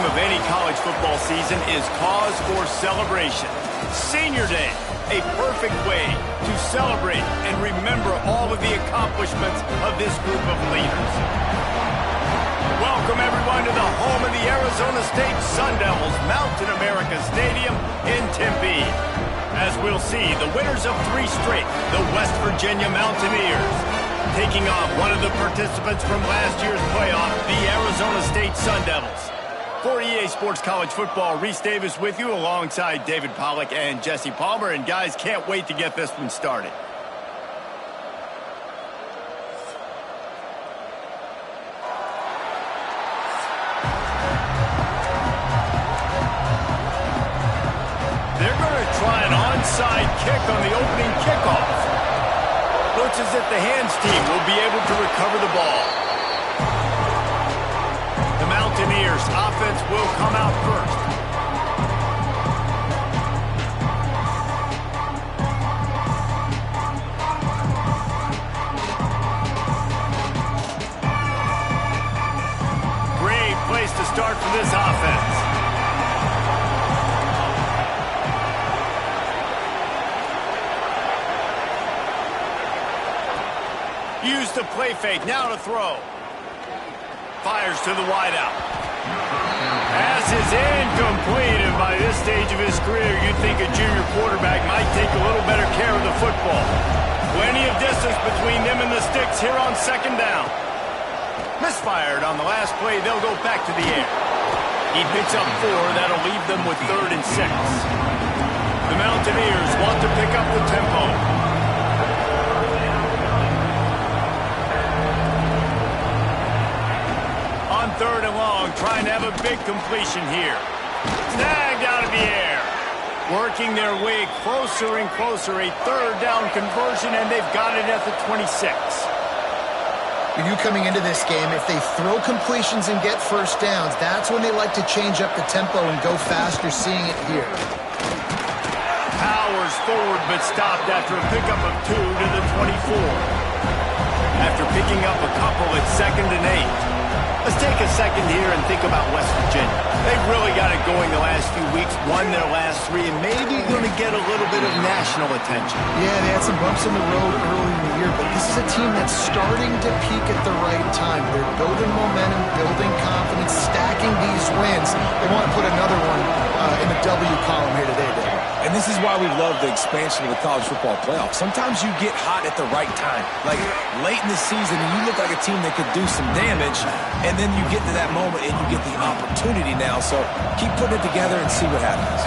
of any college football season is cause for celebration. Senior Day, a perfect way to celebrate and remember all of the accomplishments of this group of leaders. Welcome, everyone, to the home of the Arizona State Sun Devils, Mountain America Stadium in Tempe. As we'll see, the winners of 3 straight, the West Virginia Mountaineers, taking on one of the participants from last year's playoff, the Arizona State Sun Devils. For EA Sports College Football, Reese Davis with you alongside David Pollack and Jesse Palmer. And guys, can't wait to get this one started. They're going to try an onside kick on the opening kickoff. Looks as if the hands team will be able to recover the ball. The Mountaineers offense will come out first. Great place to start for this offense. Use the play fake, now to throw. Fires to the wideout. Pass is incomplete, and by this stage of his career, you'd think a junior quarterback might take a little better care of the football. Plenty of distance between them and the sticks here on second down. Misfired on the last play, they'll go back to the air. He picks up 4, that'll leave them with 3rd and 6. The Mountaineers want to pick up the tempo. On 3rd and long, trying to have a big completion here. Snagged out of the air. Working their way closer and closer. A 3rd down conversion, and they've got it at the 26. For you coming into this game, if they throw completions and get first downs, that's when they like to change up the tempo and go faster, seeing it here. Powers forward, but stopped after a pickup of 2 to the 24. After picking up a couple, it's 2nd and 8. Let's take a second here and think about West Virginia. They've really got it going the last few weeks, won their last 3, and maybe going to get a little bit of national attention. Yeah, they had some bumps in the road early in the year, but this is a team that's starting to peak at the right time. They're building momentum, building confidence, stacking these wins. They want to put another one in the W column here today, Dave. And this is why we love the expansion of the college football playoff. Sometimes you get hot at the right time. Like late in the season, and you look like a team that could do some damage, and then you get to that moment and you get the opportunity now. So keep putting it together and see what happens.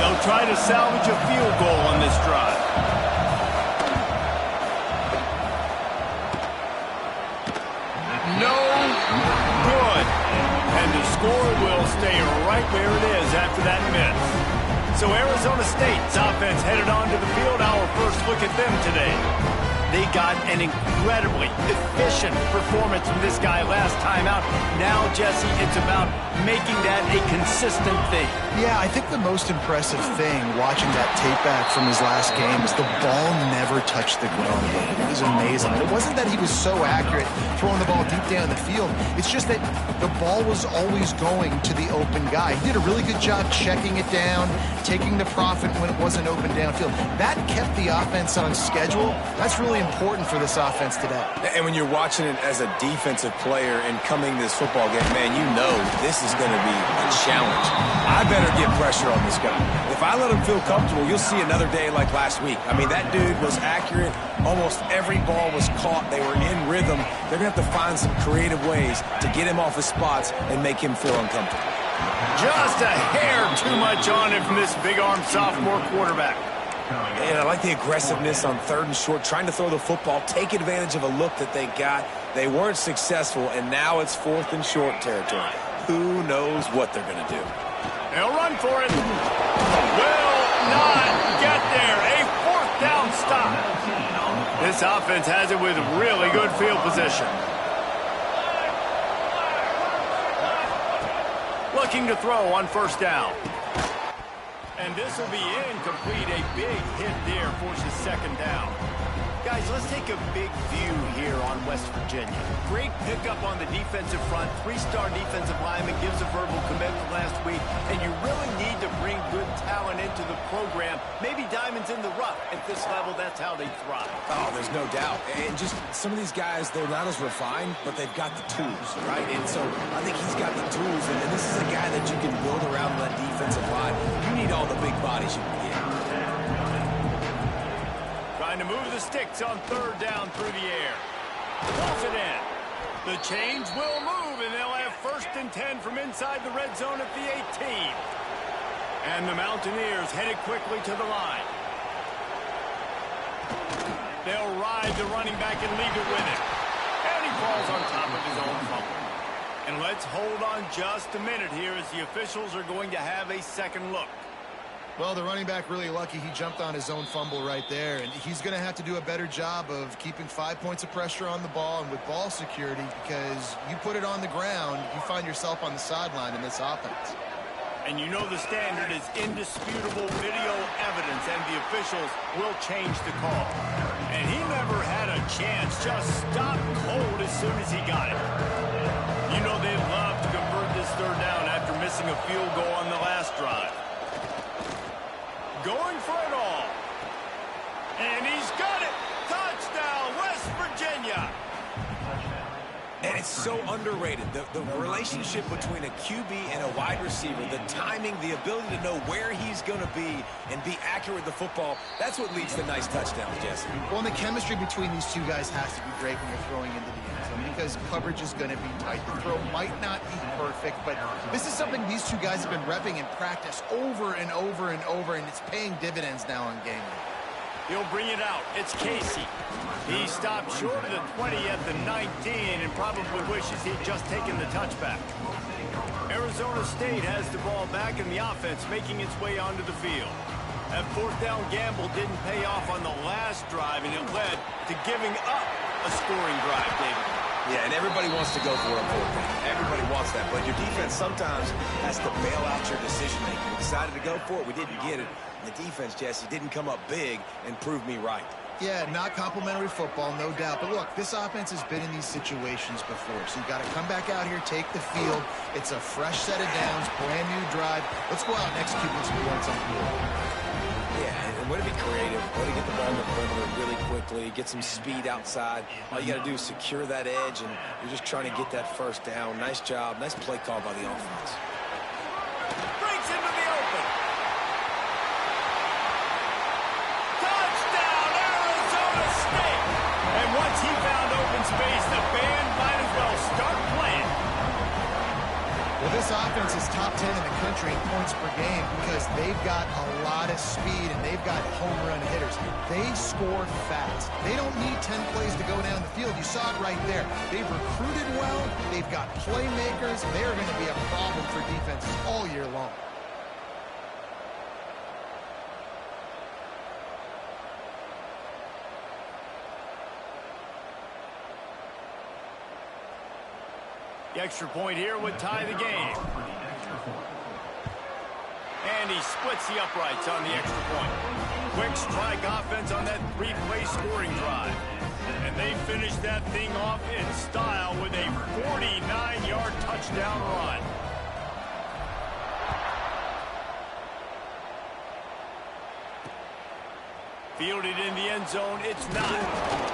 They'll try to salvage a field goal on this drive. No good. And the score will stay right where it is after that miss. So Arizona State's offense headed onto the field. Our first look at them today. They got an incredibly efficient performance from this guy last time out. Now, Jesse, it's about making that a consistent thing. Yeah, I think the most impressive thing watching that tape back from his last game is the ball never touched the ground. It was amazing. It wasn't that he was so accurate throwing the ball deep down the field. It's just that the ball was always going to the open guy. He did a really good job checking it down, taking the profit when it wasn't open downfield. That kept the offense on schedule. That's really important for this offense today. And when you're watching it as a defensive player and coming this football game, man, you know this is going to be a challenge. I better get pressure on this guy. If I let him feel comfortable, you'll see another day like last week. I mean, that dude was accurate. Almost every ball was caught. They were in rhythm. They're going to have to find some creative ways to get him off his spots and make him feel uncomfortable. Just a hair too much on it from this big-armed sophomore quarterback. And I like the aggressiveness on 3rd and short, trying to throw the football, take advantage of a look that they got. They weren't successful, and now it's 4th and short territory. Who knows what they're going to do? They'll run for it. Will not get there. A 4th down stop. This offense has it with really good field position. Looking to throw on 1st down. And this will be incomplete. A big hit there forces 2nd down. Guys, let's take a big view here on West Virginia. Great pickup on the defensive front. 3-star defensive lineman gives a verbal commitment into the program. Maybe diamonds in the rough. At this level, that's how they thrive. Oh, there's no doubt. And just some of these guys, they're not as refined, but they've got the tools, right? And so I think he's got the tools, and this is a guy that you can build around that defensive line. You need all the big bodies you can get. Trying to move the sticks on third down through the air. Pulls it in. The chains will move, and they'll have 1st and 10 from inside the red zone at the 18. And the Mountaineers headed quickly to the line. They'll ride the running back and leave it with him. And he falls on top of his own fumble. And let's hold on just a minute here as the officials are going to have a second look. Well, the running back really lucky he jumped on his own fumble right there, and he's going to have to do a better job of keeping 5 points of pressure on the ball and with ball security, because you put it on the ground, you find yourself on the sideline in this offense. And you know the standard is indisputable video evidence, and the officials will change the call. And he never had a chance, just stopped cold as soon as he got it. You know they'd love to convert this third down after missing a field goal on the last drive. Going for it all. And he's got it. Touchdown, West Virginia. And it's so underrated. The relationship between a QB and a wide receiver, the timing, the ability to know where he's going to be and be accurate with the football, that's what leads to nice touchdowns, Jesse. Well, and the chemistry between these two guys has to be great when you're throwing into the end zone, because coverage is going to be tight. The throw might not be perfect, but this is something these two guys have been repping in practice over and over and over, and it's paying dividends now on game day. He'll bring it out. It's Casey. He stopped short of the 20 at the 19 and probably wishes he'd just taken the touchback. Arizona State has the ball back in the offense, making its way onto the field. That 4th down gamble didn't pay off on the last drive, and it led to giving up a scoring drive, David. Yeah, and everybody wants to go for it on 4th down. Everybody wants that, but your defense sometimes has to bail out your decision-making. We decided to go for it. We didn't get it. The defense, Jesse, didn't come up big and prove me right. Yeah, not complimentary football, no doubt. But look, this offense has been in these situations before. So you got to come back out here, take the field. It's a fresh set of downs, brand new drive. Let's go out and execute this points on the board. Yeah, and way to be creative, way to get the ball in the perimeter really quickly, get some speed outside. All you got to do is secure that edge, and you're just trying to get that 1st down. Nice job, nice play call by the offense. Breaks into the open. And once he found open space, the band might as well start playing. Well, this offense is top 10 in the country in points per game because they've got a lot of speed and they've got home run hitters. They score fast. They don't need 10 plays to go down the field. You saw it right there. They've recruited well. They've got playmakers. They're going to be a problem for defenses all year long. The extra point here would tie the game. And he splits the uprights on the extra point. Quick strike offense on that 3-play scoring drive. And they finish that thing off in style with a 49-yard touchdown run. Fielded in the end zone, it's not.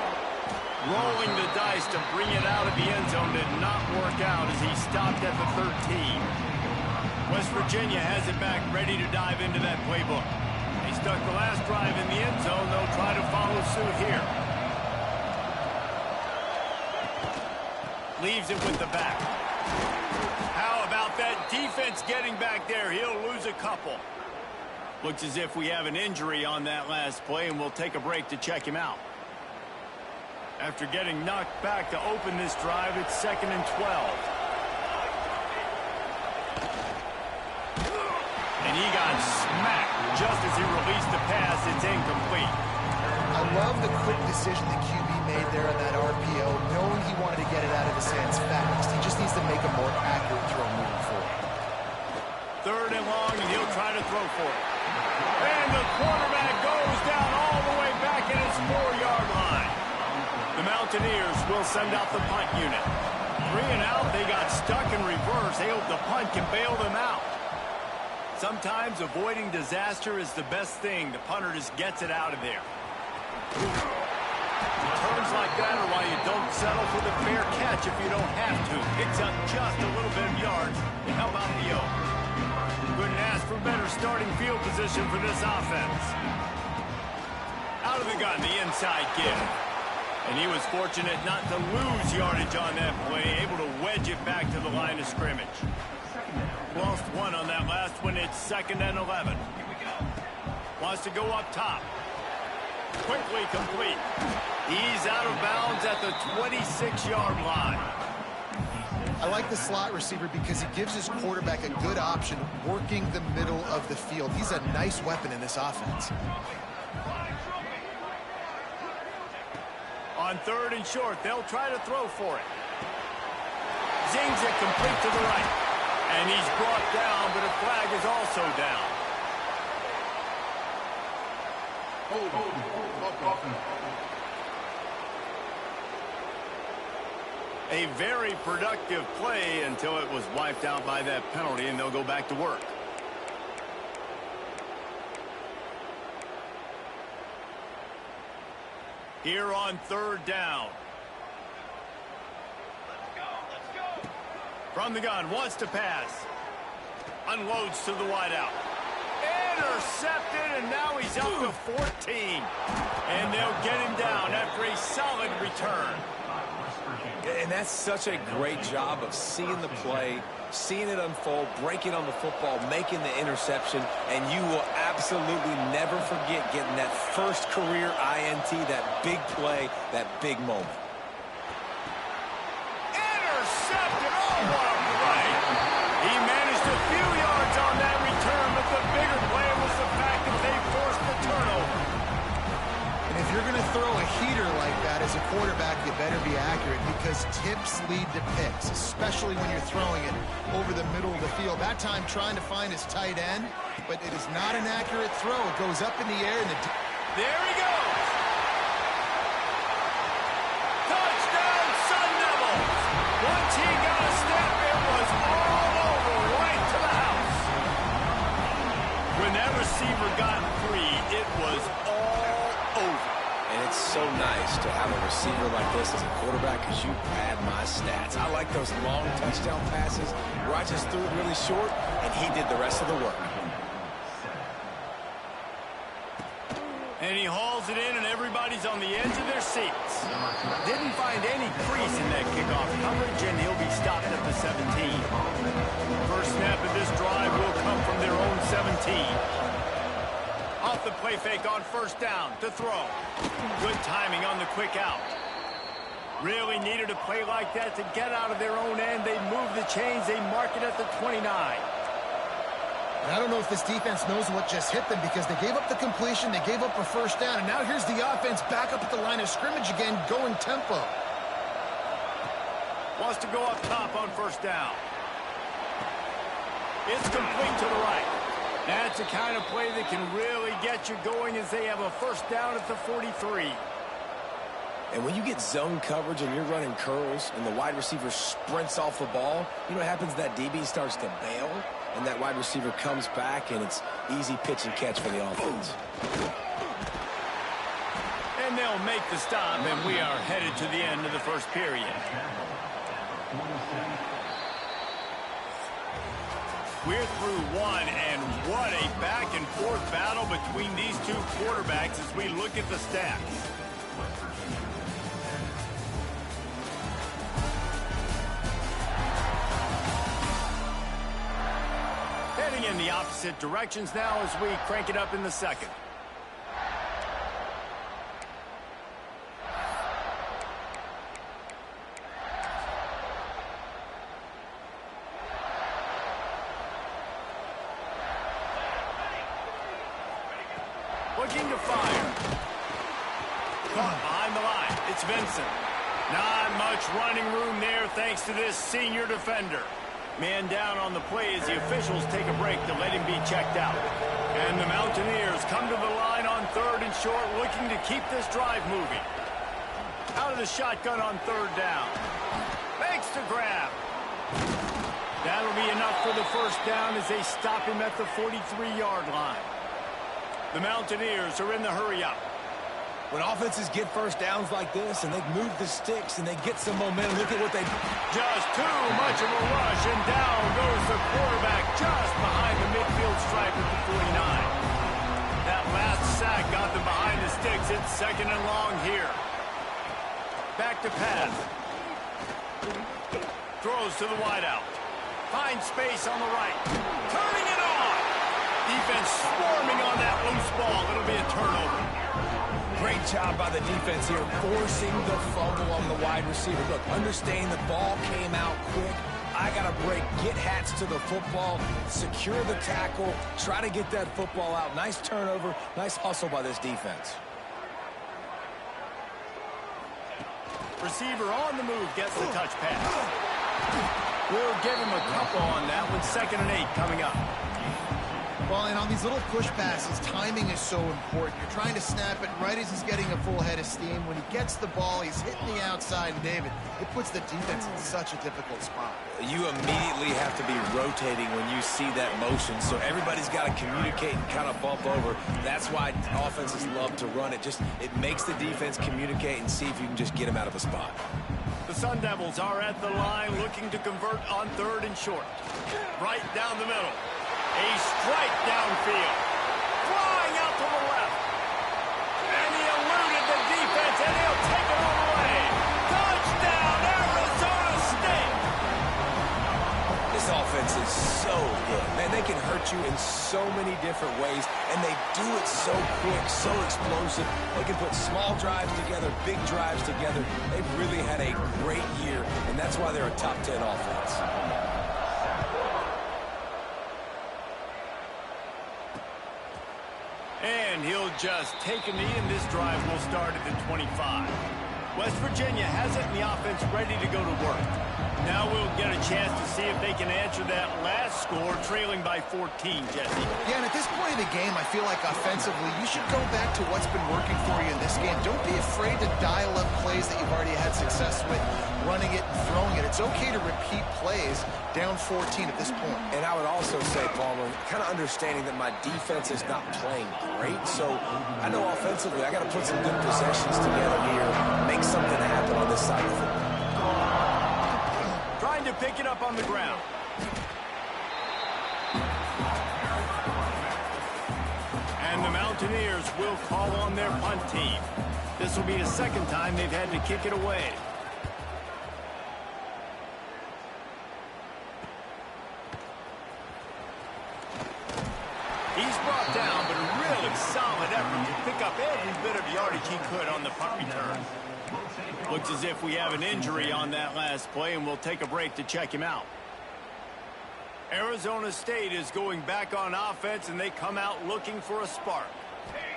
Rolling the dice to bring it out of the end zone did not work out as he stopped at the 13. West Virginia has it back, ready to dive into that playbook. They stuck the last drive in the end zone. They'll try to follow suit here. Leaves it with the back. How about that defense getting back there? He'll lose a couple. Looks as if we have an injury on that last play, and we'll take a break to check him out. After getting knocked back to open this drive, it's 2nd and 12. And he got smacked just as he released the pass. It's incomplete. I love the quick decision the QB made there on that RPO, knowing he wanted to get it out of his hands fast. He just needs to make a more accurate throw moving forward. 3rd and long, and he'll try to throw for it. And the quarterback goes down all the way back at his 4-yard line. The Mountaineers will send out the punt unit. 3 and out, they got stuck in reverse. They hope the punt can bail them out. Sometimes avoiding disaster is the best thing. The punter just gets it out of there. Turns like that are why you don't settle for the fair catch if you don't have to. Picks up just a little bit of yards. How about the O? Couldn't ask for better starting field position for this offense. Out of the gun, the inside give. And he was fortunate not to lose yardage on that play, able to wedge it back to the line of scrimmage. Lost one on that last one. It's 2nd and 11. Wants to go up top. Quickly complete. He's out of bounds at the 26-yard line. I like the slot receiver because he gives his quarterback a good option working the middle of the field. He's a nice weapon in this offense. On 3rd and short, they'll try to throw for it. Zings it complete to the right. And he's brought down, but a flag is also down. A very productive play until it was wiped out by that penalty, and they'll go back to work. Here on 3rd down. From the gun, wants to pass. Unloads to the wideout. Intercepted, and now he's up to 14. And they'll get him down after a solid return. And that's such a great job of seeing the play, seeing it unfold, breaking on the football, making the interception, and you will absolutely never forget getting that first career INT, that big play, that big moment. Intercepted! Oh, what a play! He managed a few yards on that return, but the bigger play was the fact that they forced the turnover. And if you're going to throw a heater like that as a quarterback, you better be accurate because tips lead to picks, especially when you're throwing it over the middle of the field. That time trying to find his tight end, but it is not an accurate throw. It goes up in the air. And there he goes! Touchdown, Sun Devils! Once he got a step, it was all over, right to the house. When that receiver got free, it was all over. And it's so nice to have a receiver like this as a quarterback because you pad my stats. I like those long touchdown passes where I just threw it really short and he did the rest of the work. And he hauls it in, and everybody's on the edge of their seats. Didn't find any crease in that kickoff coverage, and he'll be stopped at the 17. First snap of this drive will come from their own 17. Off the play fake on 1st down to throw. Good timing on the quick out. Really needed a play like that to get out of their own end. They move the chains. They mark it at the 29. And I don't know if this defense knows what just hit them because they gave up the completion, they gave up a 1st down, and now here's the offense back up at the line of scrimmage again, going tempo. Wants to go up top on 1st down. It's complete to the right. That's the kind of play that can really get you going as they have a 1st down at the 43. And when you get zone coverage and you're running curls and the wide receiver sprints off the ball, you know what happens? That DB starts to bail, and that wide receiver comes back, and it's easy pitch and catch for the offense. And they'll make the stop, and we are headed to the end of the 1st period. We're through one, and what a back-and-forth battle between these two quarterbacks as we look at the stats. Heading in the opposite directions now as we crank it up in the 2nd. Looking to fire. Caught behind the line. It's Vincent. Not much running room there thanks to this senior defender. Man down on the play as the officials take a break to let him be checked out. And the Mountaineers come to the line on 3rd and short, looking to keep this drive moving. Out of the shotgun on 3rd down. Makes the grab. That'll be enough for the first down as they stop him at the 43-yard line. The Mountaineers are in the hurry-up. When offenses get first downs like this and they move the sticks and they get some momentum, look at what they do. Just too much of a rush, and down goes the quarterback just behind the midfield stripe at the 49. That last sack got them behind the sticks. It's second and long here. Back to pass. Throws to the wideout. Finds space on the right. Turning it on. Defense swarming on that loose ball. It'll be a turnover. Great job by the defense here, forcing the fumble on the wide receiver. Look, understanding the ball came out quick. I got to break, get Hats to the football, secure the tackle, try to get that football out. Nice turnover, nice hustle by this defense. Receiver on the move gets the touch pass. We'll give him a couple on that one. 2nd and 8 coming up. Well, and on these little push passes, timing is so important. You're trying to snap it right as he's getting a full head of steam. When he gets the ball, he's hitting the outside, and David, it puts the defense in such a difficult spot. You immediately have to be rotating when you see that motion, so everybody's got to communicate and kind of bump over. That's why offenses love to run it. It makes the defense communicate and see if you can just get him out of a spot. The Sun Devils are at the line looking to convert on 3rd and short. Right down the middle. A strike downfield. Flying out to the left. And he eluded the defense, and he'll take it all the way. Touchdown, Arizona State! This offense is so good. Man, they can hurt you in so many different ways, and they do it so quick, so explosive. They can put small drives together, big drives together. They've really had a great year, and that's why they're a top 10 offense. And he'll just take a knee, and this drive will start at the 25. West Virginia has it, and the offense ready to go to work. Now we'll get a chance to see if they can answer that last score, trailing by 14, Jesse. Yeah, and at this point of the game, I feel like offensively, you should go back to what's been working for you in this game. Don't be afraid to dial up plays that you've already had success with, running it and throwing it. It's okay to repeat plays down 14 at this point. And I would also say, Palmer, kind of understanding that my defense is not playing great, so I know offensively I got to put some good possessions together here, make something happen on this side of the football. Trying to pick it up on the ground. And the Mountaineers will call on their punt team. This will be the 2nd time they've had to kick it away. He's brought down, but a really solid effort to pick up every bit of yardage he could on the punt return. Looks as if we have an injury on that last play, and we'll take a break to check him out. Arizona State is going back on offense, and they come out looking for a spark.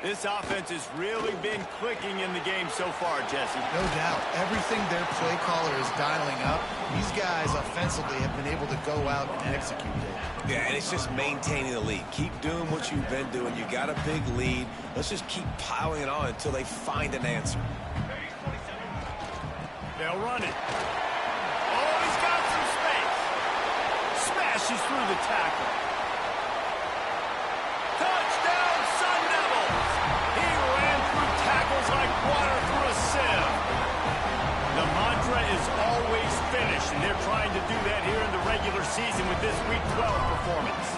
This offense has really been clicking in the game so far, Jesse. No doubt. Everything their play caller is dialing up, these guys offensively have been able to go out and execute it. Yeah, and it's just maintaining the lead. Keep doing what you've been doing. You got a big lead. Let's just keep piling it on until they find an answer. They'll run it. Oh, he's got some space. Smashes through the tackle. Touchdown, Sun Devils. He ran through tackles like water through a sieve. The mantra is always finish, and they're trying to do that here in the regular season with this Week 12 performance.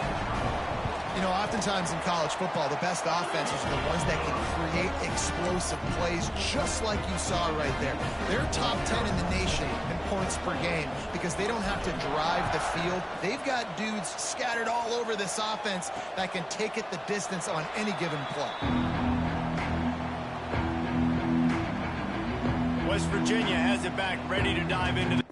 You know, oftentimes in college football, the best offenses are the ones that can create explosive plays, just like you saw right there. They're top 10 in the nation in points per game because they don't have to drive the field. They've got dudes scattered all over this offense that can take it the distance on any given play. West Virginia has it back, ready to dive into the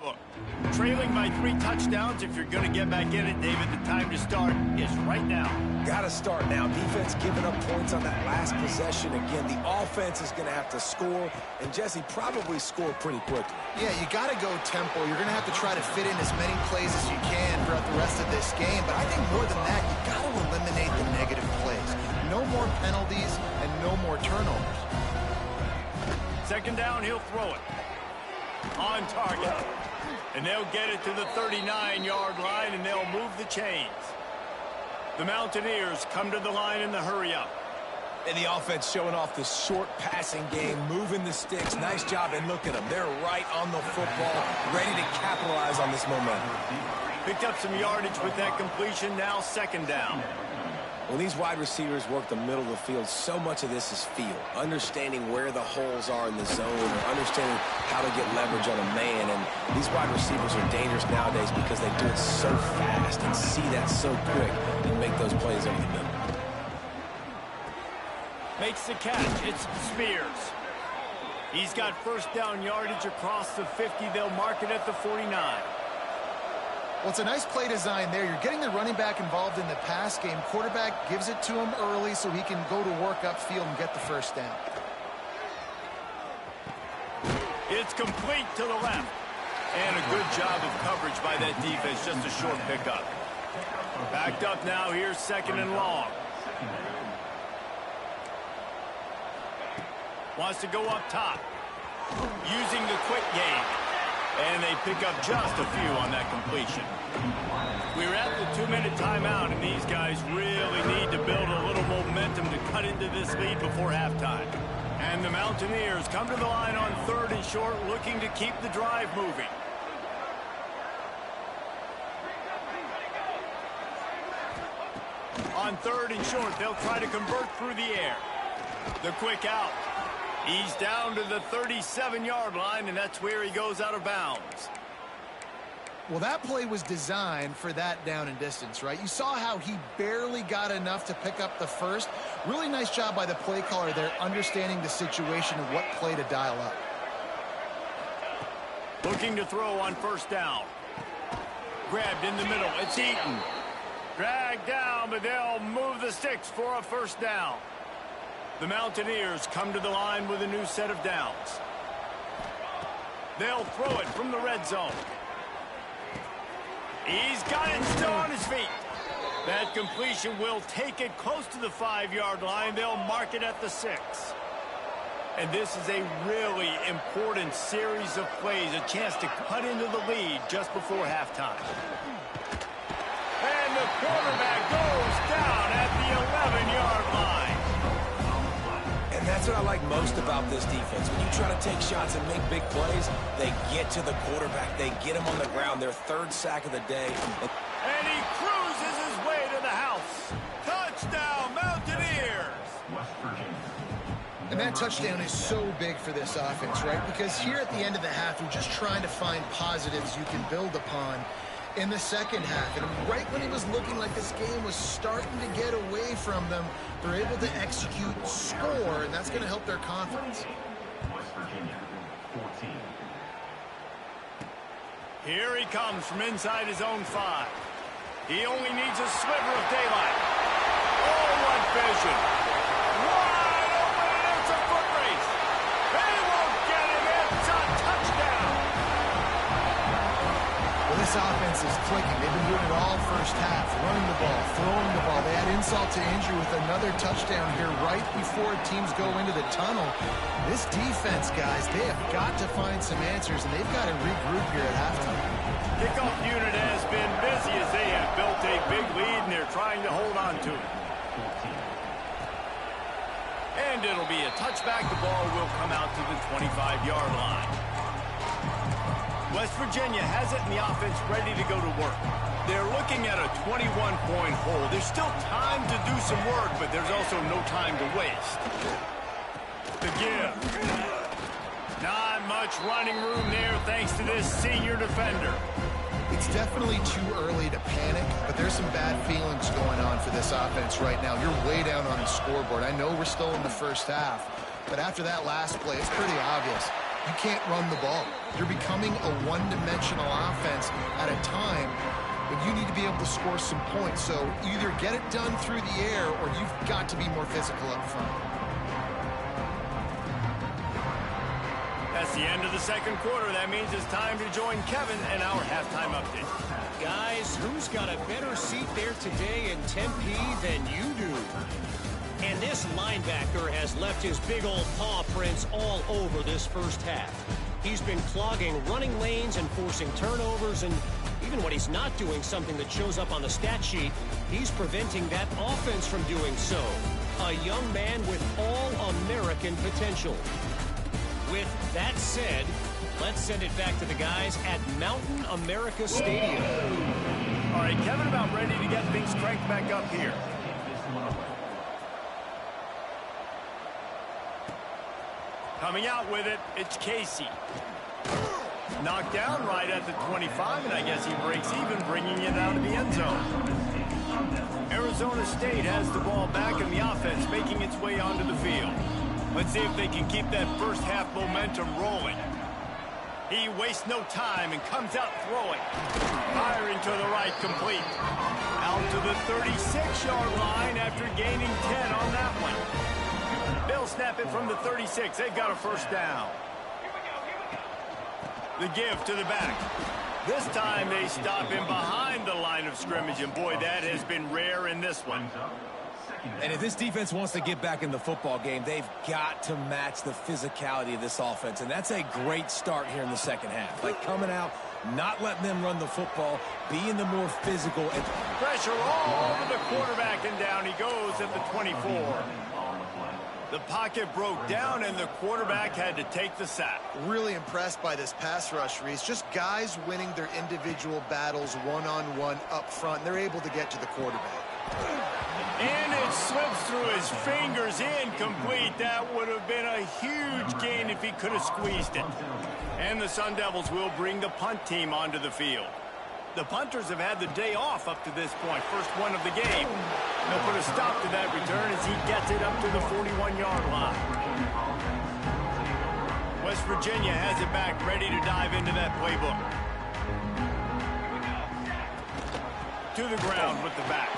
Look, trailing by 3 touchdowns, if you're going to get back in it, David, the time to start is right now. Got to start now. Defense giving up points on that last possession. Again, the offense is going to have to score, and Jesse probably score pretty quickly. Yeah, you got to go tempo. You're going to have to try to fit in as many plays as you can throughout the rest of this game. But I think more than that, you got to eliminate the negative plays. No more penalties and no more turnovers. Second down, he'll throw it. On target. And they'll get it to the 39-yard line, and they'll move the chains. The Mountaineers come to the line in the hurry-up. And the offense showing off the short passing game, moving the sticks. Nice job, and look at them. They're right on the football, ready to capitalize on this momentum. Picked up some yardage with that completion, now second down. When these wide receivers work the middle of the field, so much of this is feel. Understanding where the holes are in the zone, or understanding how to get leverage on a man. And these wide receivers are dangerous nowadays because they do it so fast and see that so quick and make those plays over the middle. Makes the catch. It's Spears. He's got first down yardage across the 50. They'll mark it at the 49. Well, it's a nice play design there. You're getting the running back involved in the pass game. Quarterback gives it to him early so he can go to work upfield and get the first down. It's complete to the left. And a good job of coverage by that defense. Just a short pickup. Backed up now. Here's second and long. Wants to go up top. Using the quick game. And they pick up just a few on that completion. We're at the 2-minute timeout, and these guys really need to build a little momentum to cut into this lead before halftime. And the Mountaineers come to the line on 3rd and short, looking to keep the drive moving. On 3rd and short, they'll try to convert through the air. The quick out. He's down to the 37-yard line, and that's where he goes out of bounds. Well, that play was designed for that down and distance, right? You saw how he barely got enough to pick up the first. Really nice job by the play caller there, understanding the situation and what play to dial up. Looking to throw on first down. Grabbed in the middle. It's Eaton. Dragged down, but they'll move the sticks for a first down. The Mountaineers come to the line with a new set of downs. They'll throw it from the red zone. He's got it still on his feet. That completion will take it close to the 5-yard line. They'll mark it at the 6. And this is a really important series of plays, a chance to cut into the lead just before halftime. And the quarterback goes down at the 11-yard line. And that's what I like most about this defense. When you try to take shots and make big plays, they get to the quarterback. They get him on the ground. Their 3rd sack of the day. And he cruises his way to the house. Touchdown, Mountaineers! And that touchdown is so big for this offense, right? Because here at the end of the half, you're just trying to find positives you can build upon in the second half. And right when it was looking like this game was starting to get away from them, they're able to execute, score, and that's going to help their confidence. Here he comes from inside his own 5. He only needs a sliver of daylight. Oh, what vision. Wide open, and it's a foot race. They won't get him. It's a touchdown. Well, this offense is clicking. They've been doing it all first half, running the ball, throwing the ball. They add insult to injury with another touchdown here right before teams go into the tunnel. This defense, guys, they have got to find some answers, and they've got to regroup here at halftime. Kickoff unit has been busy as they have built a big lead, and they're trying to hold on to it. And it'll be a touchback. The ball will come out to the 25-yard line. West Virginia has it, and the offense ready to go to work. They're looking at a 21-point hole. There's still time to do some work, but there's also no time to waste. The give. Not much running room there thanks to this senior defender. It's definitely too early to panic, but there's some bad feelings going on for this offense right now. You're way down on the scoreboard. I know we're still in the first half, but after that last play, it's pretty obvious. You can't run the ball. You're becoming a one-dimensional offense at a time when you need to be able to score some points. So either get it done through the air or you've got to be more physical up front. That's the end of the second quarter. That means it's time to join Kevin and our halftime update. Guys, who's got a better seat there today in Tempe than you do? And this linebacker has left his big old paw prints all over this first half. He's been clogging running lanes and forcing turnovers, and even when he's not doing something that shows up on the stat sheet, he's preventing that offense from doing so. A young man with all-American potential. With that said, let's send it back to the guys at Mountain America Stadium. All right, Kevin, about ready to get things cranked back up here. Coming out with it, it's Casey. Knocked down right at the 25, and I guess he breaks even, bringing it out of the end zone. Arizona State has the ball back in the offense, making its way onto the field. Let's see if they can keep that first half momentum rolling. He wastes no time and comes out throwing. Firing to the right, complete. Out to the 36-yard line after gaining 10 on that one. They'll snap it from the 36. They've got a first down. The give to the back. This time they stop him behind the line of scrimmage, and boy, that has been rare in this one. And if this defense wants to get back in the football game, they've got to match the physicality of this offense. And that's a great start here in the second half. Like coming out, not letting them run the football, being the more physical. And pressure all over the quarterback, and down he goes at the 24. The pocket broke down, and the quarterback had to take the sack. Really impressed by this pass rush, Reese. Just guys winning their individual battles one-on-one up front. They're able to get to the quarterback. And it slips through his fingers, incomplete. That would have been a huge gain if he could have squeezed it. And the Sun Devils will bring the punt team onto the field. The punters have had the day off up to this point, first one of the game. They'll put a stop to that return as he gets it up to the 41-yard line. West Virginia has it back, ready to dive into that playbook. To the ground with the back.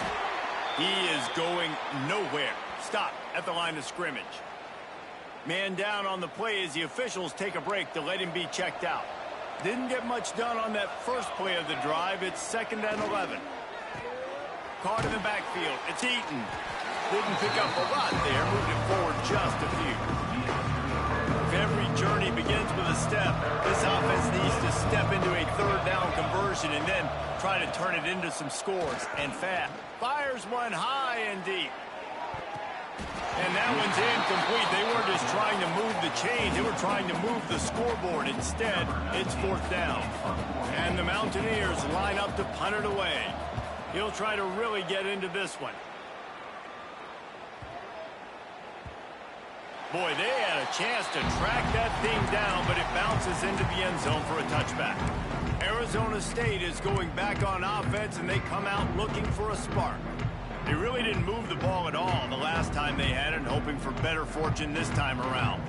He is going nowhere. Stop at the line of scrimmage. Man down on the play as the officials take a break to let him be checked out. Didn't get much done on that first play of the drive. It's 2nd and 11. Caught in the backfield. It's Eaton. Didn't pick up a lot there. Moved it forward just a few. If every journey begins with a step, this offense needs to step into a third down conversion and then try to turn it into some scores. And fast. Fires one high and deep. And that one's incomplete. They weren't just trying to move the chains. They were trying to move the scoreboard. Instead, it's 4th down. And the Mountaineers line up to punt it away. He'll try to really get into this one. Boy, they had a chance to track that thing down, but it bounces into the end zone for a touchback. Arizona State is going back on offense, and they come out looking for a spark. They really didn't move the ball at all the last time they had it, hoping for better fortune this time around.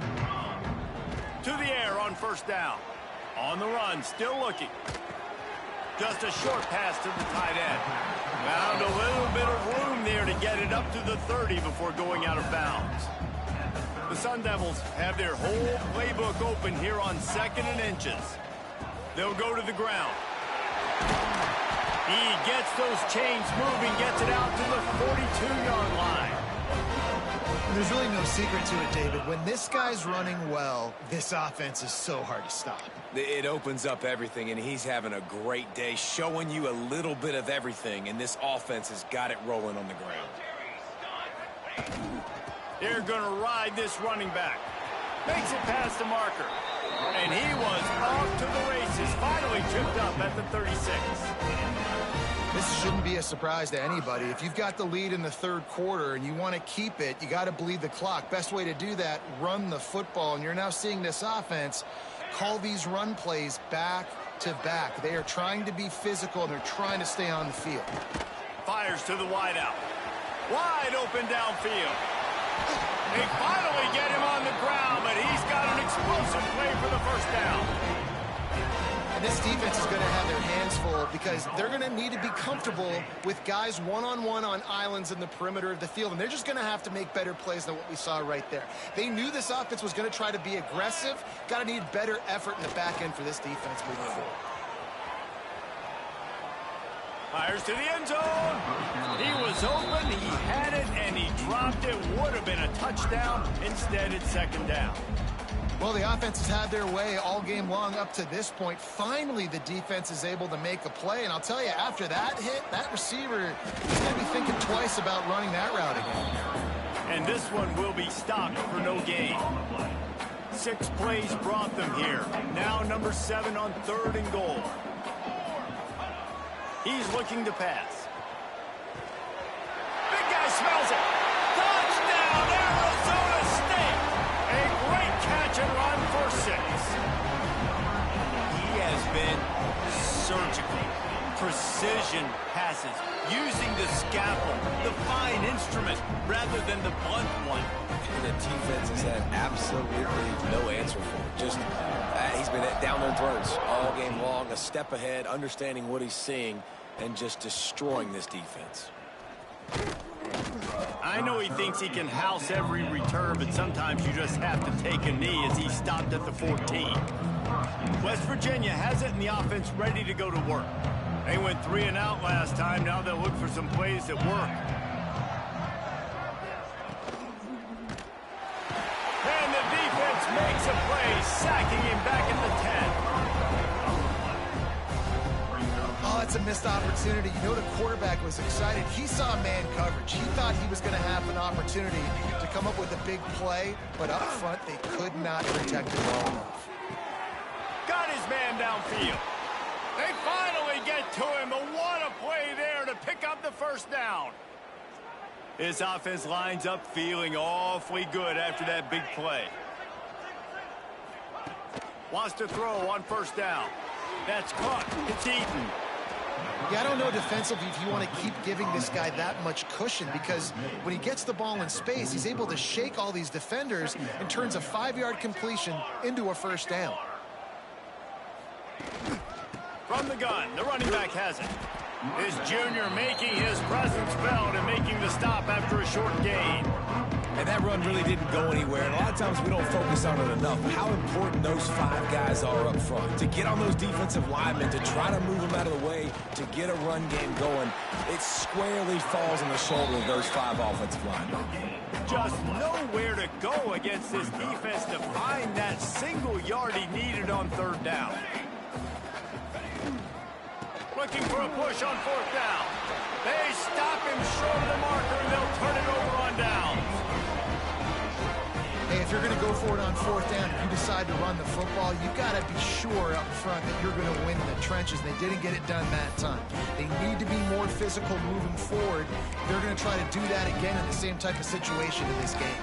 To the air on first down. On the run, still looking. Just a short pass to the tight end. Found a little bit of room there to get it up to the 30 before going out of bounds. The Sun Devils have their whole playbook open here on 2nd and inches. They'll go to the ground. He gets those chains moving, gets it out to the 42-yard line. There's really no secret to it, David. When this guy's running well, this offense is so hard to stop. it opens up everything, and he's having a great day, showing you a little bit of everything, and this offense has got it rolling on the ground. They're going to ride this running back. Makes it past the marker. And he was off to the races, finally tripped up at the 36. This shouldn't be a surprise to anybody. If you've got the lead in the third quarter and you want to keep it, you got to bleed the clock. Best way to do that, run the football. And you're now seeing this offense call these run plays back to back. They are trying to be physical, and they're trying to stay on the field. Fires to the wideout. Wide open downfield. They finally get him on the ground, but he's got an explosive play for the first down. And this defense is going to have their hands full because they're going to need to be comfortable with guys one-on-one on islands in the perimeter of the field, and they're just going to have to make better plays than what we saw right there. They knew this offense was going to try to be aggressive. Got to need better effort in the back end for this defense moving forward. Fires to the end zone. He was open, he had it, and he dropped it. Would have been a touchdown. Instead, it's second down. Well, the offense has had their way all game long up to this point. Finally, the defense is able to make a play. And I'll tell you, after that hit, that receiver is going to be thinking twice about running that route again. And this one will be stopped for no gain. 6 plays brought them here. Now number 7 on 3rd and goal. He's looking to pass. Big guy smells it. Touchdown, Arizona State. A great catch and run for 6. He has been surgical. Precision passes. Using the scalpel, the fine instrument, rather than the blunt one. And the defense has had absolutely no answer for it. Just, he's been down their throats all game long, a step ahead, understanding what he's seeing, and just destroying this defense. I know he thinks he can house every return, but sometimes you just have to take a knee as he stopped at the 14. West Virginia has it in the offense ready to go to work. They went 3 and out last time. Now they'll look for some plays that work. And the defense makes a play, sacking him back at the 10. Oh, it's a missed opportunity. You know the quarterback was excited. He saw man coverage. He thought he was going to have an opportunity to come up with a big play, but up front they could not protect it well enough. Got his man downfield. They finally get to him, but what a play there to pick up the first down. His offense lines up feeling awfully good after that big play. Wants to throw on first down. That's caught. It's eaten. Yeah, I don't know defensively if you want to keep giving this guy that much cushion, because when he gets the ball in space, he's able to shake all these defenders and turns a 5-yard completion into a first down. From the gun, the running back has it. This junior making his presence felt and making the stop after a short gain. And that run really didn't go anywhere. And a lot of times we don't focus on it enough. How important those 5 guys are up front. To get on those defensive linemen, to try to move them out of the way, to get a run game going, it squarely falls on the shoulder of those 5 offensive linemen. Just nowhere to go against this defense to find that single yard he needed on 3rd down. Looking for a push on 4th down. They stop him short of the marker, and they'll turn it over on down. Hey, if you're going to go for it on 4th down and you decide to run the football, you've got to be sure up front that you're going to win in the trenches. They didn't get it done that time. They need to be more physical moving forward. They're going to try to do that again in the same type of situation in this game.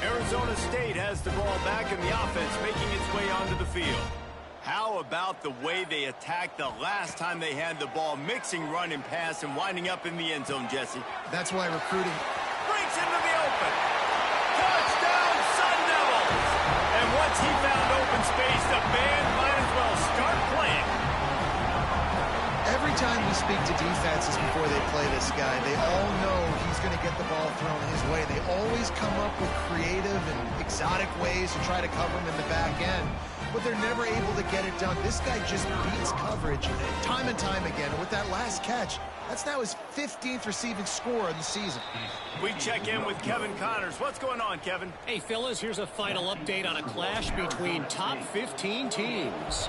Arizona State has the ball back in the offense, making its way onto the field. How about the way they attacked the last time they had the ball, mixing run and pass and winding up in the end zone, Jesse? That's why recruiting Breaks into the open. Touchdown, Sun Devils! And once he found open space, the band might as well start playing. Every time we speak to defenses before they play this guy, they all know he's going to get the ball thrown his way. They always come up with creative and exotic ways to try to cover him in the back end, but they're never able to get it done. This guy just beats coverage time and time again. With that last catch, that's now his 15th receiving score of the season. We check in with Kevin Connors. What's going on, Kevin? Hey, fellas, here's a final update on a clash between top 15 teams.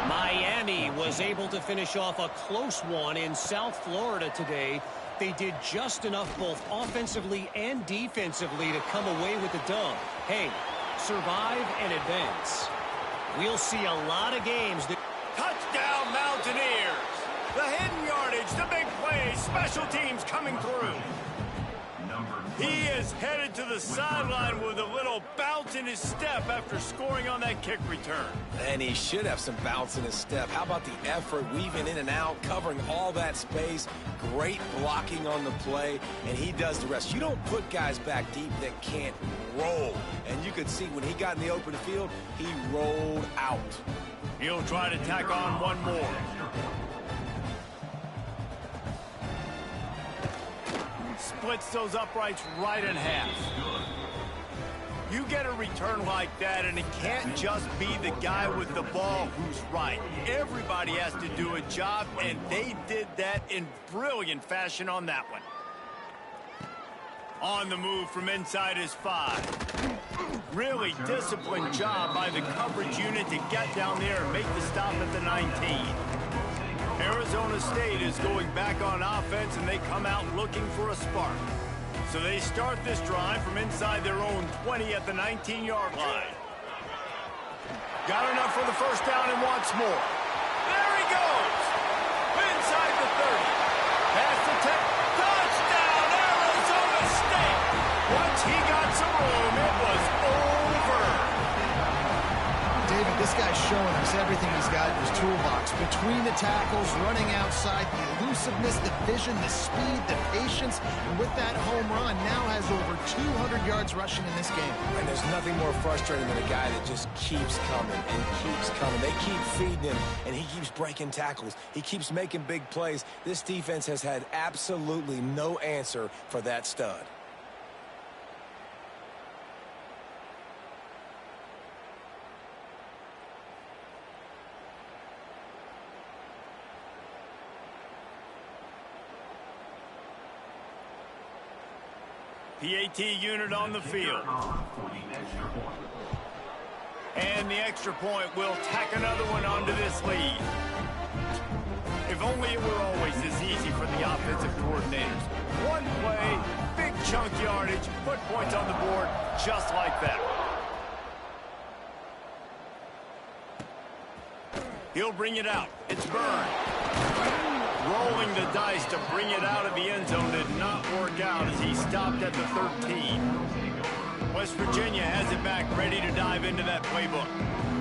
Miami was able to finish off a close one in South Florida today. They did just enough both offensively and defensively to come away with the dub. Hey, survive and advance. We'll see a lot of games. Touchdown, Mountaineers! The hidden yardage, the big plays, special teams coming through. He is headed to the sideline with a little bounce in his step after scoring on that kick return. And he should have some bounce in his step. How about the effort, weaving in and out, covering all that space, great blocking on the play, and he does the rest. You don't put guys back deep that can't roll. And you could see when he got in the open field, he rolled out. He'll try to tack on one more. Splits those uprights right in half. You get a return like that, and it can't just be the guy with the ball who's right. Everybody has to do a job, and they did that in brilliant fashion on that one. On the move from inside his 5. Really disciplined job by the coverage unit to get down there and make the stop at the 19. Arizona State is going back on offense, and they come out looking for a spark. So they start this drive from inside their own 20 at the 19-yard line. Got enough for the first down and wants more. There he goes! Inside the 30. Past the 10. Touchdown, Arizona State! Once he got some room, it was over. David, this guy's showing us everything he's got in his toolbox. Between the tackles, running outside, the elusiveness, the vision, the speed, the patience. And with that home run, now has over 200 yards rushing in this game. And there's nothing more frustrating than a guy that just keeps coming and keeps coming. They keep feeding him, and he keeps breaking tackles. He keeps making big plays. This defense has had absolutely no answer for that stud. PAT unit on the field. And the extra point will tack another one onto this lead. If only it were always this easy for the offensive coordinators. One play, big chunk yardage, put points on the board just like that. He'll bring it out. It's Byrne. Rolling the dice to bring it out of the end zone did not work out as he stopped at the 13. West Virginia has it back, ready to dive into that playbook.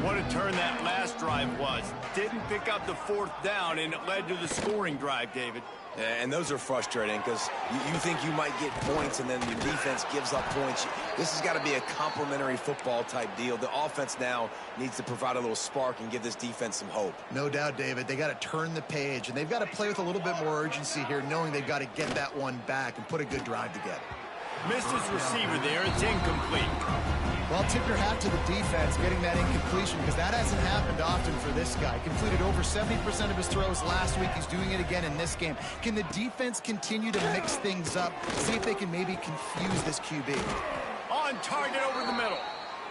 What a turn that last drive was. Didn't pick up the 4th down, and it led to the scoring drive, David. And those are frustrating because you think you might get points and then your defense gives up points. This has got to be a complementary football type deal. The offense now needs to provide a little spark and give this defense some hope. No doubt, David. They got to turn the page, and they've got to play with a little bit more urgency here, knowing they've got to get that one back and put a good drive together. Missed his receiver there. It's incomplete. Well, tip your hat to the defense getting that incompletion, because that hasn't happened often for this guy. Completed over 70% of his throws last week. He's doing it again in this game. Can the defense continue to mix things up, see if they can maybe confuse this QB? On target over the middle.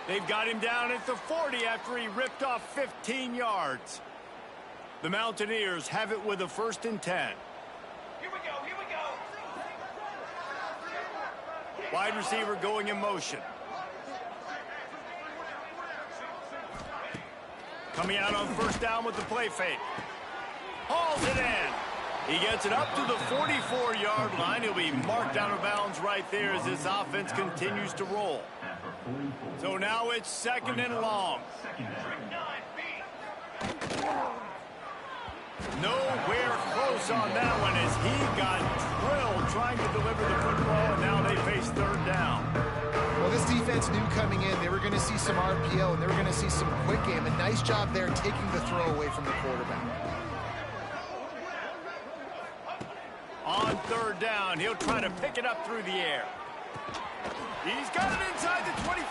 They've got him down at the 40 after he ripped off 15 yards. The Mountaineers have it with a 1st and 10. Here we go, here we go. Wide receiver going in motion. Coming out on 1st down with the play fake. Hauls it in. He gets it up to the 44-yard line. He'll be marked out of bounds right there as this offense continues to roll. So now it's 2nd and long. Nowhere close on that one as he got drilled trying to deliver the football, and now they face 3rd down. Well, this defense knew coming in they were going to see some RPO and they were going to see some quick game. A nice job there taking the throw away from the quarterback. On 3rd down, he'll try to pick it up through the air. He's got it inside the 25.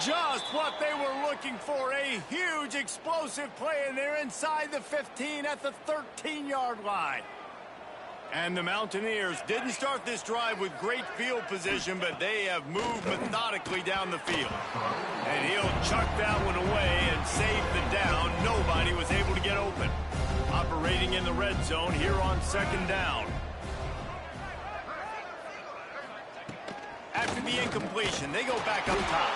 Just what they were looking for, a huge explosive play, and they're inside the 15 at the 13-yard line. And the Mountaineers didn't start this drive with great field position, but they have moved methodically down the field. And he'll chuck that one away and save the down. Nobody was able to get open. Operating in the red zone here on 2nd down. After the incompletion, they go back up top.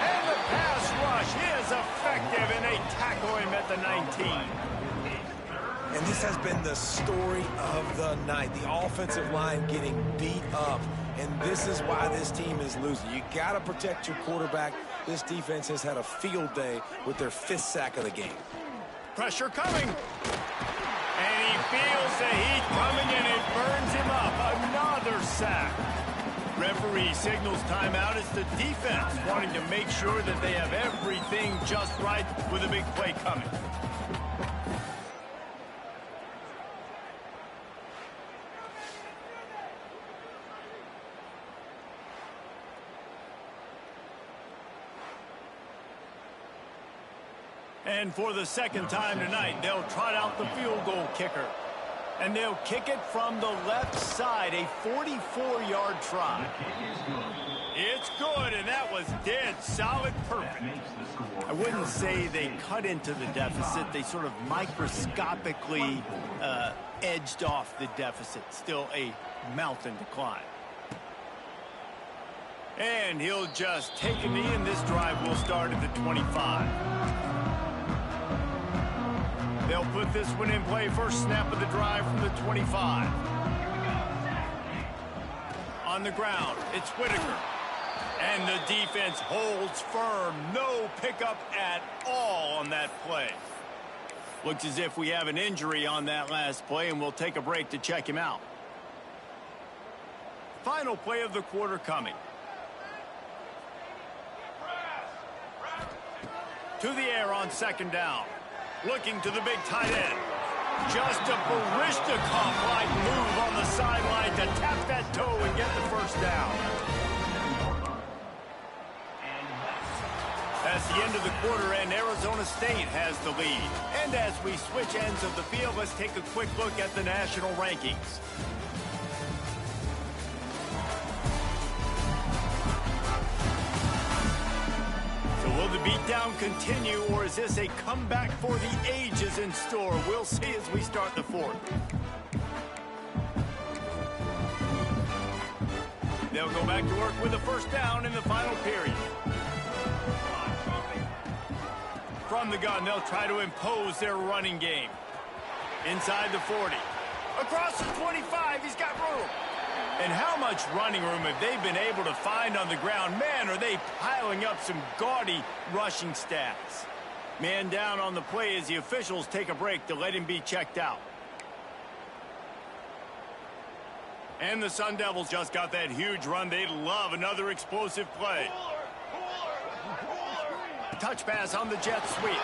And the pass rush is effective, and they tackle him at the 19. And this has been the story of the night. The offensive line getting beat up. and this is why this team is losing. You got to protect your quarterback. This defense has had a field day with their 5th sack of the game. Pressure coming. And he feels the heat coming, and it burns him up. Another sack. Referee signals timeout. It's the defense wanting to make sure that they have everything just right with a big play coming. And for the second time tonight, they'll trot out the field goal kicker. And they'll kick it from the left side, a 44-yard try. It's good, and that was dead solid perfect. I wouldn't say they cut into the deficit. They sort of microscopically edged off the deficit. Still a mountain to climb. And he'll just take a knee, and this drive will start at the 25. They'll put this one in play. First snap of the drive from the 25. On the ground, it's Whitaker. And the defense holds firm. No pickup at all on that play. Looks as if we have an injury on that last play, and we'll take a break to check him out. Final play of the quarter coming. To the air on second down. Looking to the big tight end. Just a Baryshnikov-like move on the sideline to tap that toe and get the first down. That's the end of the quarter, and Arizona State has the lead. And as we switch ends of the field, let's take a quick look at the national rankings. Will the beatdown continue, or is this a comeback for the ages in store? We'll see as we start the fourth. They'll go back to work with a first down in the final period. From the gun, they'll try to impose their running game. Inside the 40. Across the 25, he's got room. And how much running room have they been able to find on the ground? Man, are they piling up some gaudy rushing stats. Man down on the play as the officials take a break to let him be checked out. And the Sun Devils just got that huge run. They love another explosive play. Touch pass on the jet sweep.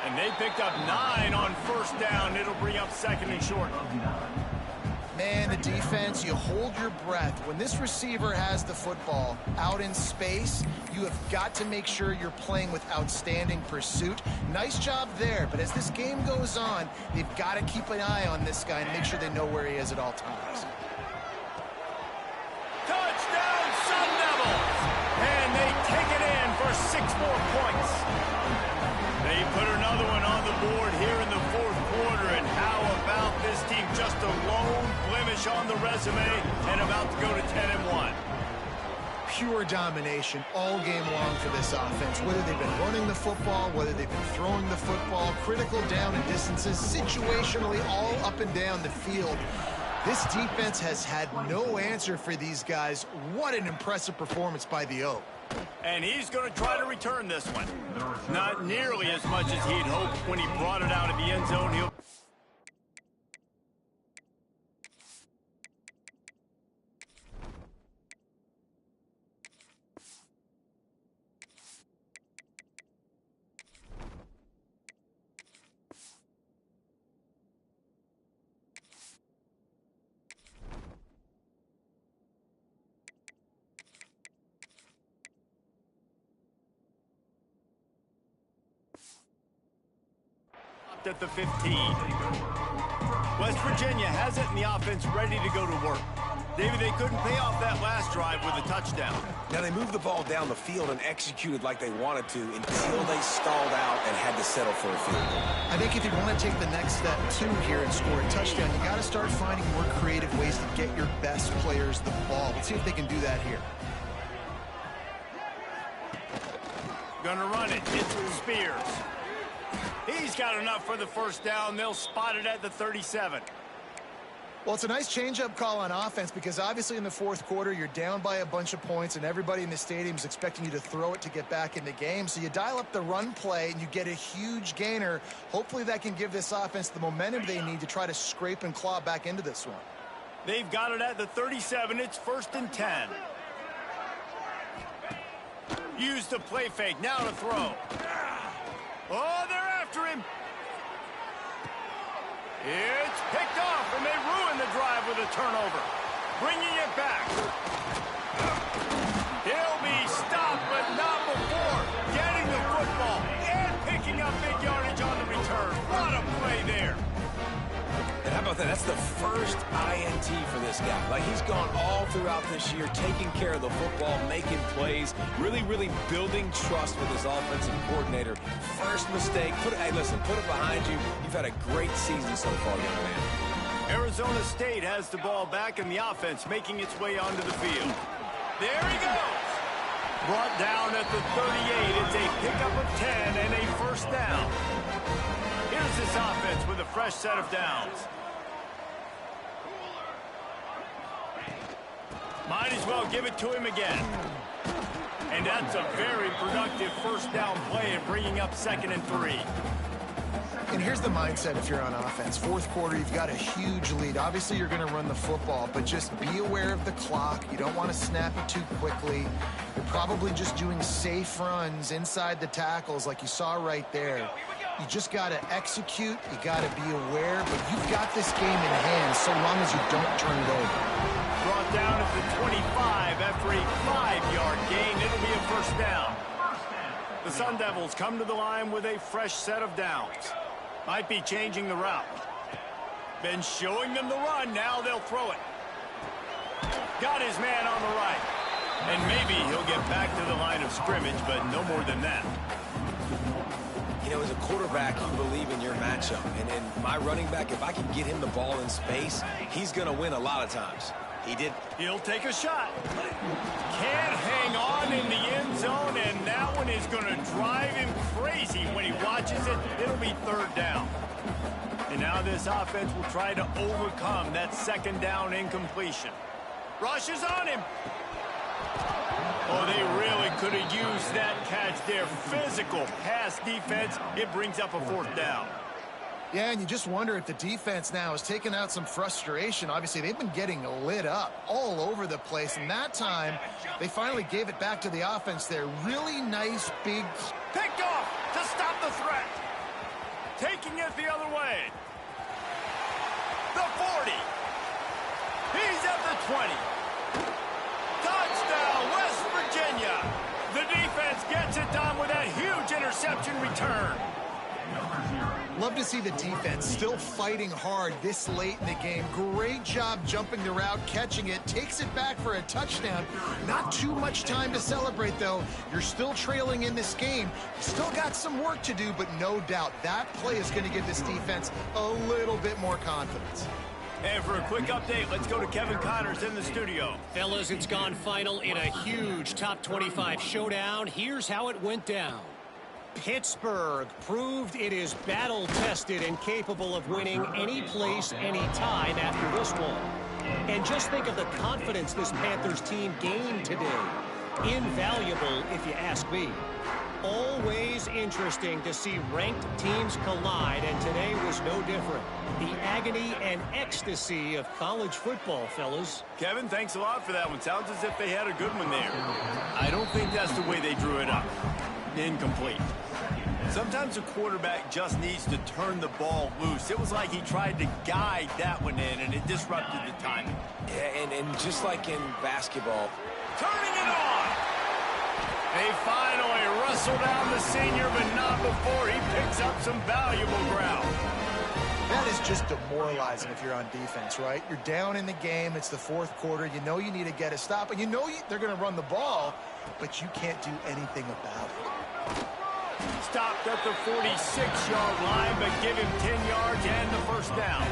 And they picked up 9 on first down. It'll bring up second and short. Man, the defense, you hold your breath. When this receiver has the football out in space, you have got to make sure you're playing with outstanding pursuit. Nice job there, but as this game goes on, they've got to keep an eye on this guy and make sure they know where he is at all times. Touchdown, Sun Devils! And they take it in for 6 more points. They put another one on the board here in the fourth quarter, and how about this team? Just a lone blemish on the resume and about to go to 10-1. Pure domination all game long for this offense. Whether they've been running the football, whether they've been throwing the football, critical down and distances, situationally all up and down the field. This defense has had no answer for these guys. What an impressive performance by the O. And he's going to try to return this one. Not nearly as much as he'd hoped when he brought it out of the end zone. He'll... at the 15. West Virginia has it, and the offense ready to go to work. David, they couldn't pay off that last drive with a touchdown. Now, they moved the ball down the field and executed like they wanted to until they stalled out and had to settle for a field goal. I think if you want to take the next step, too, here and score a touchdown, you got to start finding more creative ways to get your best players the ball. Let's see if they can do that here. Gonna run it. It's Spears. He's got enough for the first down. They'll spot it at the 37. Well, it's a nice change-up call on offense because obviously in the fourth quarter, you're down by a bunch of points and everybody in the stadium is expecting you to throw it to get back in the game. So you dial up the run play and you get a huge gainer. Hopefully that can give this offense the momentum they need to try to scrape and claw back into this one. They've got it at the 37. It's 1st and 10. Use the play fake. Now to throw. Oh, they're after him. It's picked off, and they ruin the drive with a turnover. Bringing it back. He'll be stopped, but not before getting the football and picking up big yardage on the return. What a play there. And how about that? That's the first INT for this guy. Like, he's gone all throughout this year, taking care of the football, making plays, really building trust with his offensive coordinator. First mistake, hey, listen, put it behind you. You've had a great season so far, young man. Arizona State has the ball back, and the offense making its way onto the field. There he goes. Brought down at the 38. It's a pickup of 10 and a first down. Here's this offense with a fresh set of downs. Might as well give it to him again. And that's a very productive first down play and bringing up 2nd and 3. And here's the mindset if you're on offense. Fourth quarter, you've got a huge lead. Obviously, you're going to run the football, but just be aware of the clock. You don't want to snap it too quickly. You're probably just doing safe runs inside the tackles like you saw right there. You just got to execute. You got to be aware, but you've got this game in hand so long as you don't turn it over. Brought down at the 25 after a 5-yard gain. It'll be a first down. The Sun Devils come to the line with a fresh set of downs. Might be changing the route. Been showing them the run. Now they'll throw it. Got his man on the right. And maybe he'll get back to the line of scrimmage, but no more than that. You know, as a quarterback, you believe in your matchup. And my running back, if I can get him the ball in space, he's going to win a lot of times. He did. He'll take a shot. Can't hang on in the end zone, and that one is going to drive him crazy when he watches it. It'll be 3rd down. And now this offense will try to overcome that 2nd down incompletion. Rush is on him. Oh, they really could have used that catch there. Physical pass defense. It brings up a 4th down. Yeah, and you just wonder if the defense now has taken out some frustration. Obviously, they've been getting lit up all over the place. And that time, they finally gave it back to the offense there. Really nice, big... Picked off to stop the threat. Taking it the other way. The 40. He's at the 20. Touchdown, West Virginia. The defense gets it done with that huge interception return. Love to see the defense still fighting hard this late in the game. Great job jumping the route, catching it, takes it back for a touchdown. Not too much time to celebrate, though. You're still trailing in this game. Still got some work to do, but no doubt that play is going to give this defense a little bit more confidence. And for a quick update, let's go to Kevin Connors in the studio. Fellas, it's gone final in a huge top 25 showdown. Here's how it went down. Pittsburgh proved it is battle-tested and capable of winning any place, any time after this one. And just think of the confidence this Panthers team gained today. Invaluable, if you ask me. Always interesting to see ranked teams collide, and today was no different. The agony and ecstasy of college football, fellas. Kevin, thanks a lot for that one. Sounds as if they had a good one there. I don't think that's the way they drew it up. Incomplete. Sometimes a quarterback just needs to turn the ball loose. It was like he tried to guide that one in, and it disrupted the timing. Yeah, and just like in basketball. Turning it on! They finally wrestle down the senior, but not before he picks up some valuable ground. That is just demoralizing if you're on defense, right? You're down in the game. It's the fourth quarter. You know you need to get a stop, and you know they're going to run the ball, but you can't do anything about it. Stopped at the 46-yard line, but give him 10 yards and the first down.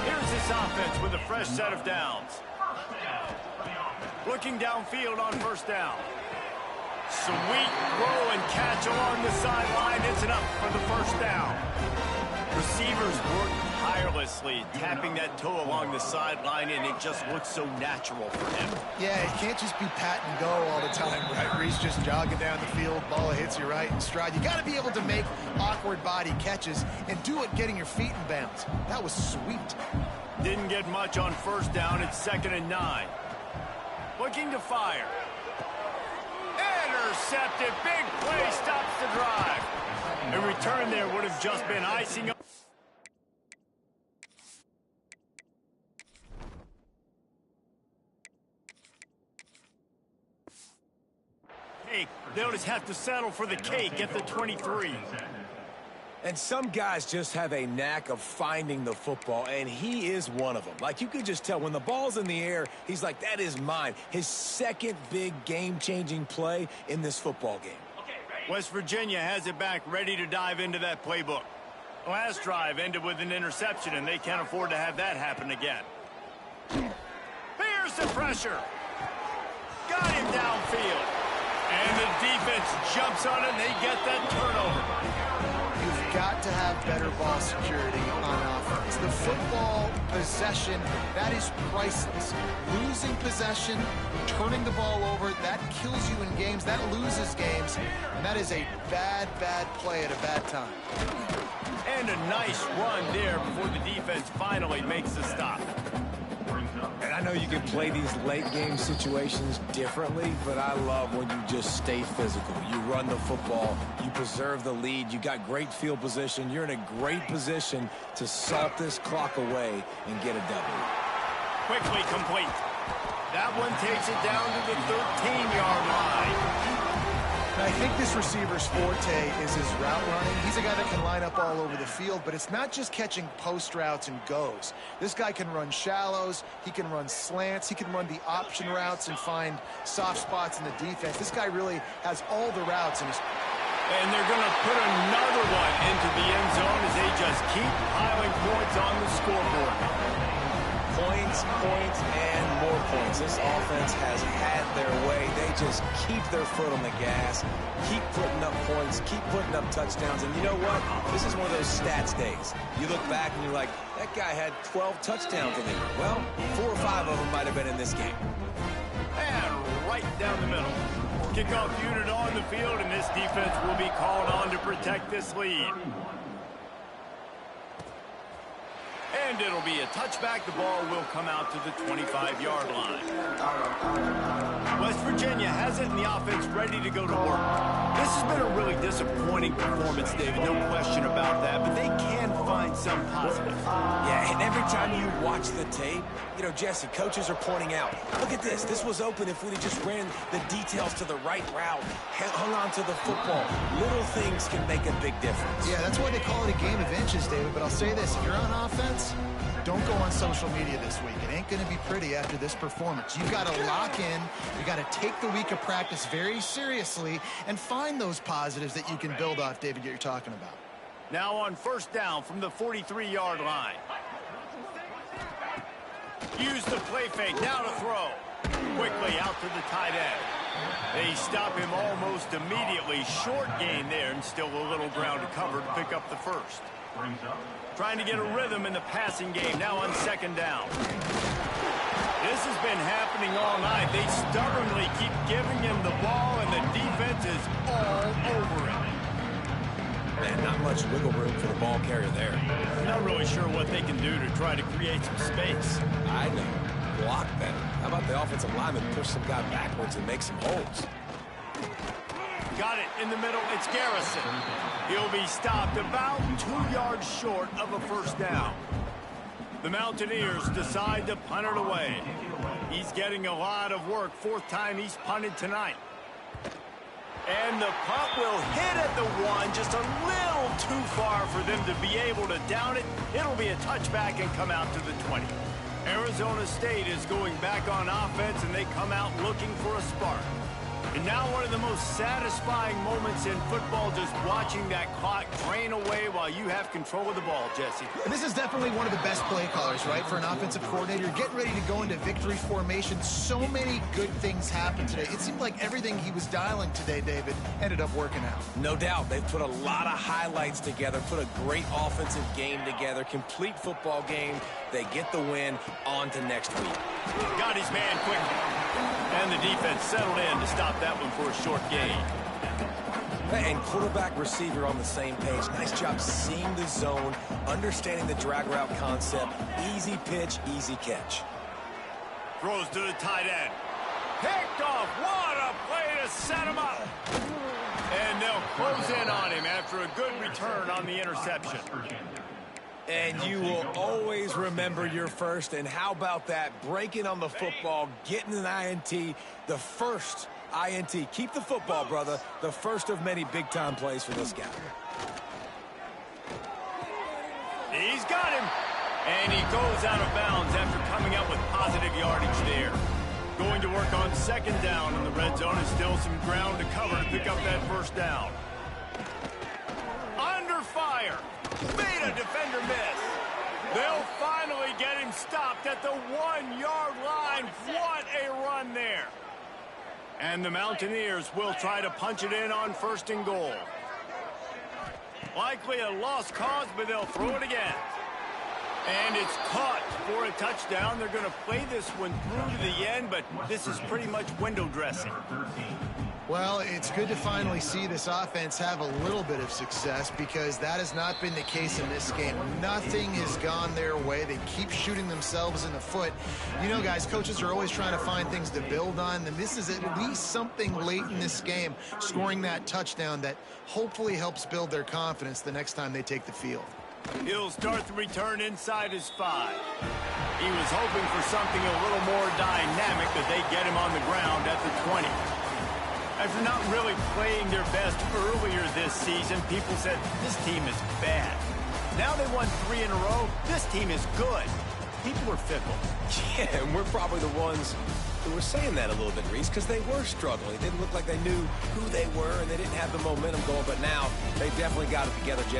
Here's this offense with a fresh set of downs. Looking downfield on first down. Sweet throw and catch along the sideline. It's enough for the first down. Receivers work tirelessly, tapping that toe along the sideline, and it just looks so natural for him. Yeah, it can't just be pat and go all the time, right? Where he's just jogging down the field, ball hits you right in stride. You got to be able to make awkward body catches and do it getting your feet in bounds. That was sweet. Didn't get much on first down. It's 2nd and 9. Looking to fire. Intercepted. Big play stops the drive. A return there would have just been icing up. They'll just have to settle for the cake at the 23. And some guys just have a knack of finding the football, and he is one of them. Like, you could just tell when the ball's in the air, he's like, that is mine. His second big game-changing play in this football game. West Virginia has it back, ready to dive into that playbook. Last drive ended with an interception, and they can't afford to have that happen again. Here's the pressure. Got him downfield. And the defense jumps on it, and they get that turnover. You've got to have better ball security on offense. The football possession, that is priceless. Losing possession, turning the ball over, that kills you in games, that loses games, and that is a bad, bad play at a bad time. And a nice run there before the defense finally makes the stop. And I know you can play these late-game situations differently, but I love when you just stay physical. You run the football, you preserve the lead, you got great field position, you're in a great position to salt this clock away and get a W. Quickly complete. That one takes it down to the 13-yard line. I think this receiver's forte is his route running. He's a guy that can line up all over the field, but it's not just catching post routes and goes. This guy can run shallows, he can run slants, he can run the option routes and find soft spots in the defense. This guy really has all the routes in his... And they're going to put another one into the end zone as they just keep piling points on the scoreboard. Points, points, and more points. This offense has had their way. They just keep their foot on the gas, keep putting up points, keep putting up touchdowns. And you know what? This is one of those stats days. You look back and you're like, that guy had 12 touchdowns in the year. Well, 4 or 5 of them might have been in this game. And right down the middle. Kickoff unit on the field, and this defense will be called on to protect this lead. And it'll be a touchback. The ball will come out to the 25-yard line. West Virginia has it, and the offense ready to go to work. This has been a really disappointing performance, David, no question about that, but they can find some positive. Yeah, and every time you watch the tape, you know, Jesse, coaches are pointing out, look at this. This was open if we'd have just ran the details to the right route, hung on to the football. Little things can make a big difference. Yeah, that's why they call it a game of inches, David. But I'll say this, if you're on offense, don't go on social media this week. It ain't going to be pretty after this performance. You've got to lock in. You got to take the week of practice very seriously and find those positives that you can build off, David, that you're talking about. Now on first down from the 43-yard line. Use the play fake. Now to throw. Quickly out to the tight end. They stop him almost immediately. Short gain there and still a little ground to cover to pick up the first. Trying to get a rhythm in the passing game. Now on second down. This has been happening all night. They stubbornly keep giving him the ball, and the defense is all over it. Man, not much wiggle room for the ball carrier there. Not really sure what they can do to try to create some space. I know. Block better. How about the offensive lineman push some guy backwards and make some holes? Got it in the middle. It's Garrison. He'll be stopped about 2 yards short of a first down. The Mountaineers decide to punt it away. He's getting a lot of work. 4th time he's punted tonight. And the punt will hit at the 1, just a little too far for them to be able to down it. It'll be a touchback and come out to the 20. Arizona State is going back on offense, and they come out looking for a spark. And now one of the most satisfying moments in football, just watching that clock drain away while you have control of the ball, Jesse. And this is definitely one of the best play callers, right, for an offensive coordinator. Getting ready to go into victory formation. So many good things happened today. It seemed like everything he was dialing today, David, ended up working out. No doubt. They've put a lot of highlights together, put a great offensive game together, complete football game. They get the win. On to next week. Got his man quickly. And the defense settled in to stop that one for a short gain. And quarterback receiver on the same page. Nice job seeing the zone, understanding the drag route concept. Easy pitch, easy catch. Throws to the tight end. Picked off. What a play to set him up. And they'll close in on him after a good return on the interception. And you will always remember your first. And how about that? Breaking on the football, getting an INT, the first INT. Keep the football, brother. The first of many big-time plays for this guy. He's got him. And he goes out of bounds after coming out with positive yardage there. Going to work on second down in the red zone, and still some ground to cover to pick up that first down. Under fire. Made a defender miss. They'll finally get him stopped at the 1-yard line. What a run there. And the Mountaineers will try to punch it in on first and goal. Likely a lost cause, but they'll throw it again. And it's caught for a touchdown. They're going to play this one through to the end, but this is pretty much window dressing. Well, it's good to finally see this offense have a little bit of success because that has not been the case in this game. Nothing has gone their way. They keep shooting themselves in the foot. You know, guys, coaches are always trying to find things to build on, and this is at least something late in this game, scoring that touchdown that hopefully helps build their confidence the next time they take the field. He'll start the return inside his 5. He was hoping for something a little more dynamic, but they get him on the ground at the 20. After not really playing their best earlier this season, people said, this team is bad. Now they won 3 in a row. This team is good. People are fickle. Yeah, and we're probably the ones who were saying that a little bit, Reese, because they were struggling. It didn't look like they knew who they were, and they didn't have the momentum going, but now they definitely got it together, Jesse.